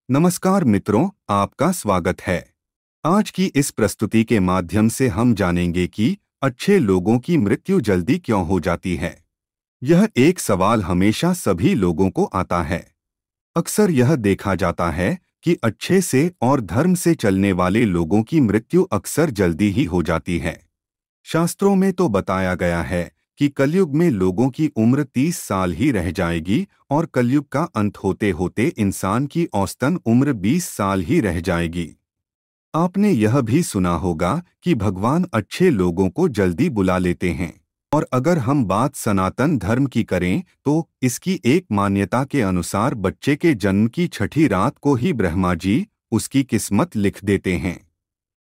नमस्कार मित्रों, आपका स्वागत है। आज की इस प्रस्तुति के माध्यम से हम जानेंगे कि अच्छे लोगों की मृत्यु जल्दी क्यों हो जाती है। यह एक सवाल हमेशा सभी लोगों को आता है। अक्सर यह देखा जाता है कि अच्छे से और धर्म से चलने वाले लोगों की मृत्यु अक्सर जल्दी ही हो जाती है। शास्त्रों में तो बताया गया है कि कलयुग में लोगों की उम्र 30 साल ही रह जाएगी और कलयुग का अंत होते होते इंसान की औसतन उम्र 20 साल ही रह जाएगी। आपने यह भी सुना होगा कि भगवान अच्छे लोगों को जल्दी बुला लेते हैं। और अगर हम बात सनातन धर्म की करें तो इसकी एक मान्यता के अनुसार बच्चे के जन्म की छठी रात को ही ब्रह्मा जी उसकी किस्मत लिख देते हैं,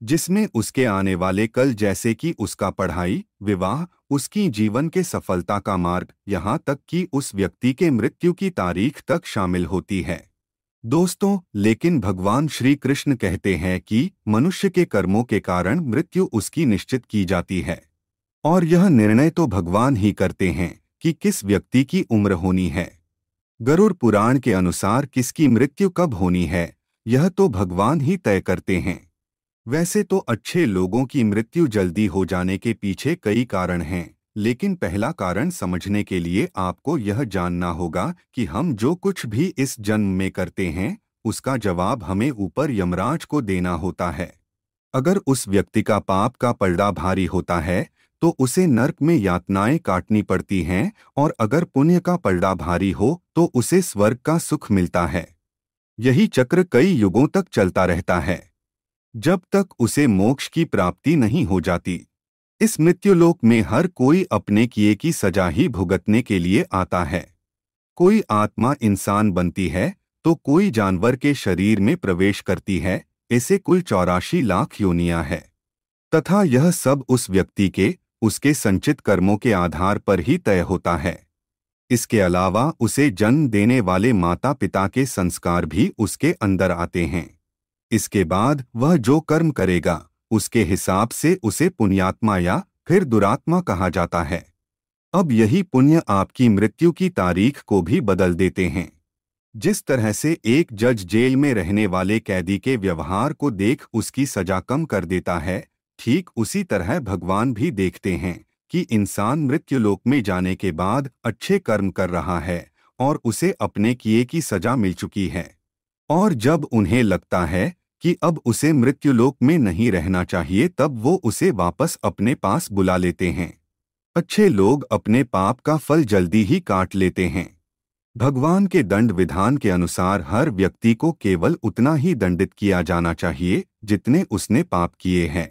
जिसमें उसके आने वाले कल जैसे कि उसका पढ़ाई, विवाह, उसकी जीवन के सफलता का मार्ग, यहाँ तक कि उस व्यक्ति के मृत्यु की तारीख तक शामिल होती है। दोस्तों, लेकिन भगवान श्री कृष्ण कहते हैं कि मनुष्य के कर्मों के कारण मृत्यु उसकी निश्चित की जाती है और यह निर्णय तो भगवान ही करते हैं कि किस व्यक्ति की उम्र होनी है। गरुड़ पुराण के अनुसार किसकी मृत्यु कब होनी है, यह तो भगवान ही तय करते हैं। वैसे तो अच्छे लोगों की मृत्यु जल्दी हो जाने के पीछे कई कारण हैं, लेकिन पहला कारण समझने के लिए आपको यह जानना होगा कि हम जो कुछ भी इस जन्म में करते हैं उसका जवाब हमें ऊपर यमराज को देना होता है। अगर उस व्यक्ति का पाप का पलड़ा भारी होता है तो उसे नरक में यातनाएं काटनी पड़ती हैं, और अगर पुण्य का पलड़ा भारी हो तो उसे स्वर्ग का सुख मिलता है। यही चक्र कई युगों तक चलता रहता है, जब तक उसे मोक्ष की प्राप्ति नहीं हो जाती। इस मृत्युलोक में हर कोई अपने किए की सजा ही भुगतने के लिए आता है। कोई आत्मा इंसान बनती है तो कोई जानवर के शरीर में प्रवेश करती है। ऐसे कुल 84 लाख योनियां है, तथा यह सब उस व्यक्ति के उसके संचित कर्मों के आधार पर ही तय होता है। इसके अलावा उसे जन्म देने वाले माता पिता के संस्कार भी उसके अंदर आते हैं। इसके बाद वह जो कर्म करेगा उसके हिसाब से उसे पुण्यात्मा या फिर दुरात्मा कहा जाता है। अब यही पुण्य आपकी मृत्यु की तारीख को भी बदल देते हैं। जिस तरह से एक जज जेल में रहने वाले कैदी के व्यवहार को देख उसकी सजा कम कर देता है, ठीक उसी तरह भगवान भी देखते हैं कि इंसान मृत्युलोक में जाने के बाद अच्छे कर्म कर रहा है और उसे अपने किए की सजा मिल चुकी है। और जब उन्हें लगता है कि अब उसे मृत्युलोक में नहीं रहना चाहिए, तब वो उसे वापस अपने पास बुला लेते हैं। अच्छे लोग अपने पाप का फल जल्दी ही काट लेते हैं। भगवान के दंड विधान के अनुसार हर व्यक्ति को केवल उतना ही दंडित किया जाना चाहिए जितने उसने पाप किए हैं।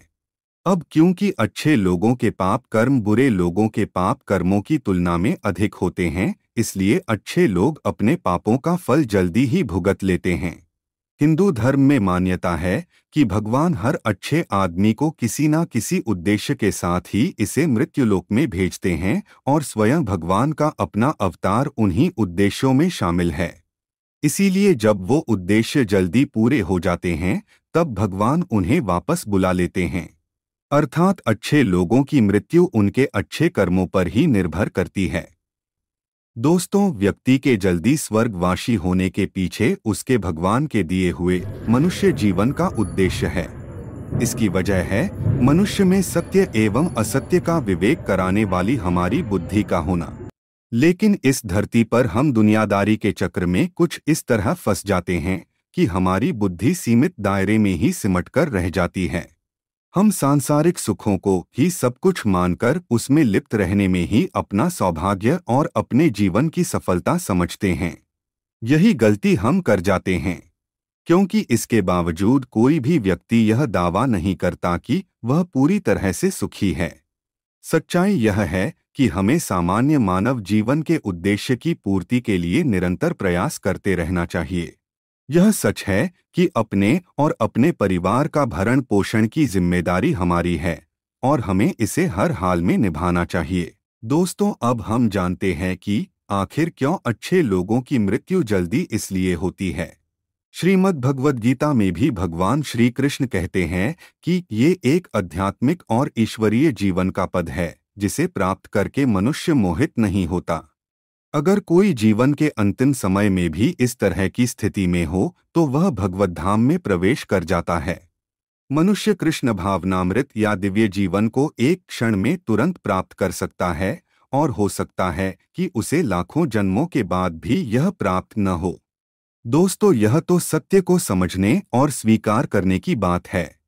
अब क्योंकि अच्छे लोगों के पाप कर्म बुरे लोगों के पाप कर्मों की तुलना में अधिक होते हैं, इसलिए अच्छे लोग अपने पापों का फल जल्दी ही भुगत लेते हैं। हिंदू धर्म में मान्यता है कि भगवान हर अच्छे आदमी को किसी न किसी उद्देश्य के साथ ही इसे मृत्युलोक में भेजते हैं, और स्वयं भगवान का अपना अवतार उन्हीं उद्देश्यों में शामिल है। इसीलिए जब वो उद्देश्य जल्दी पूरे हो जाते हैं तब भगवान उन्हें वापस बुला लेते हैं। अर्थात अच्छे लोगों की मृत्यु उनके अच्छे कर्मों पर ही निर्भर करती है। दोस्तों, व्यक्ति के जल्दी स्वर्गवासी होने के पीछे उसके भगवान के दिए हुए मनुष्य जीवन का उद्देश्य है। इसकी वजह है मनुष्य में सत्य एवं असत्य का विवेक कराने वाली हमारी बुद्धि का होना। लेकिन इस धरती पर हम दुनियादारी के चक्र में कुछ इस तरह फंस जाते हैं कि हमारी बुद्धि सीमित दायरे में ही सिमटकर रह जाती है। हम सांसारिक सुखों को ही सब कुछ मानकर उसमें लिप्त रहने में ही अपना सौभाग्य और अपने जीवन की सफलता समझते हैं। यही गलती हम कर जाते हैं, क्योंकि इसके बावजूद कोई भी व्यक्ति यह दावा नहीं करता कि वह पूरी तरह से सुखी है। सच्चाई यह है कि हमें सामान्य मानव जीवन के उद्देश्य की पूर्ति के लिए निरंतर प्रयास करते रहना चाहिए। यह सच है कि अपने और अपने परिवार का भरण पोषण की जिम्मेदारी हमारी है और हमें इसे हर हाल में निभाना चाहिए। दोस्तों, अब हम जानते हैं कि आखिर क्यों अच्छे लोगों की मृत्यु जल्दी इसलिए होती है। श्रीमद् भगवद गीता में भी भगवान श्री कृष्ण कहते हैं कि ये एक आध्यात्मिक और ईश्वरीय जीवन का पद है जिसे प्राप्त करके मनुष्य मोहित नहीं होता। अगर कोई जीवन के अंतिम समय में भी इस तरह की स्थिति में हो तो वह भगवत धाम में प्रवेश कर जाता है। मनुष्य कृष्ण भावनामृत या दिव्य जीवन को एक क्षण में तुरंत प्राप्त कर सकता है और हो सकता है कि उसे लाखों जन्मों के बाद भी यह प्राप्त न हो। दोस्तों, यह तो सत्य को समझने और स्वीकार करने की बात है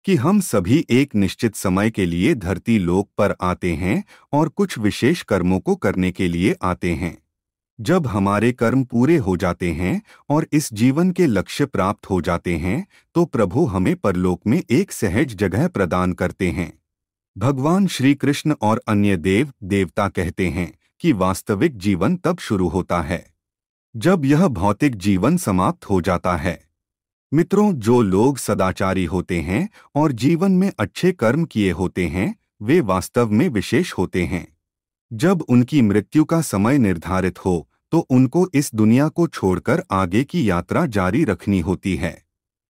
कि हम सभी एक निश्चित समय के लिए धरती लोक पर आते हैं और कुछ विशेष कर्मों को करने के लिए आते हैं। जब हमारे कर्म पूरे हो जाते हैं और इस जीवन के लक्ष्य प्राप्त हो जाते हैं तो प्रभु हमें परलोक में एक सहज जगह प्रदान करते हैं। भगवान श्री कृष्ण और अन्य देव देवता कहते हैं कि वास्तविक जीवन तब शुरू होता है जब यह भौतिक जीवन समाप्त हो जाता है। मित्रों, जो लोग सदाचारी होते हैं और जीवन में अच्छे कर्म किए होते हैं वे वास्तव में विशेष होते हैं। जब उनकी मृत्यु का समय निर्धारित हो तो उनको इस दुनिया को छोड़कर आगे की यात्रा जारी रखनी होती है।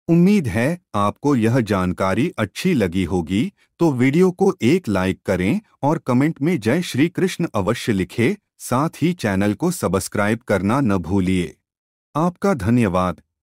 उम्मीद है आपको यह जानकारी अच्छी लगी होगी, तो वीडियो को एक लाइक करें और कमेंट में जय श्री कृष्ण अवश्य लिखें। साथ ही चैनल को सब्सक्राइब करना न भूलिए। आपका धन्यवाद।